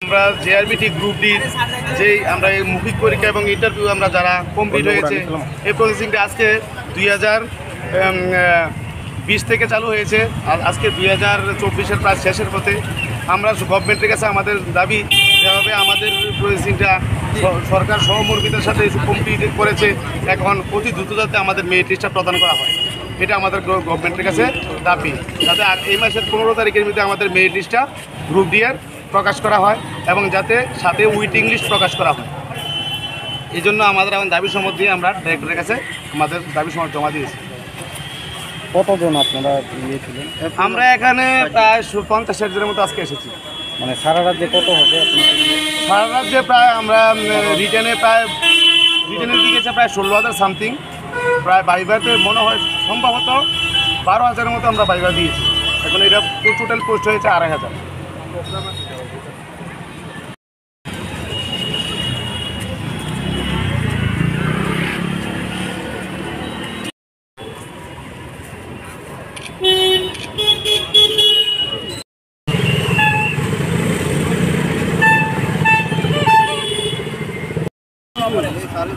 আমরা JRBT group ডির যেই আমরা এই মৌখিক পরীক্ষা এবং ইন্টারভিউ আমরা যারা কমপ্লিট হয়েছে এই প্রসেসিংটা আজকে 2020 থেকে চালু হয়েছে আর আজকে 2024-এর প্রায় শেষের পথে। আমরা গভর্নমেন্টের কাছে আমাদের দাবি যেভাবে আমাদের প্রসেসিংটা সরকার সহমর্মিতার সাথে কমপ্লিট করেছে, এখন অতি দ্রুত যাতে আমাদের মেরিট লিস্টটা প্রদান করা হয়, এটা আমাদের গভর্নমেন্টের কাছে দাবি। যাতে এই মাসের 15 তারিখের মধ্যে আমাদের মেরিট লিস্টটা গ্রুপ ডি এর প্রকাশ করা হয় এবং যাতে সাথে ওয়েটিং লিস্ট প্রকাশ করা হয়। এই জন্য আমাদের এখন দাবি সমর্থ দিয়ে আমরা ডাইরেক্টরের কাছে আমাদের দাবি সমর্থ জমা দিয়েছি। কতজন আপনারা গিয়েছিলেন? আমরা এখানে প্রায় 50-60 জনের মতো আজকে এসেছি। মানে সারা রাজ্যে কত হবে? সারা রাজ্যে প্রায় আমরা রিটার্নের দিকে প্রায় 16,000 সামথিং, প্রায় বাইভাতে মনে হয় সম্ভবত 12,000-এর মতো আমরা বাইভা দিয়েছি। এখন এটা টোটাল পোস্ট হয়েছে 2,500। सारे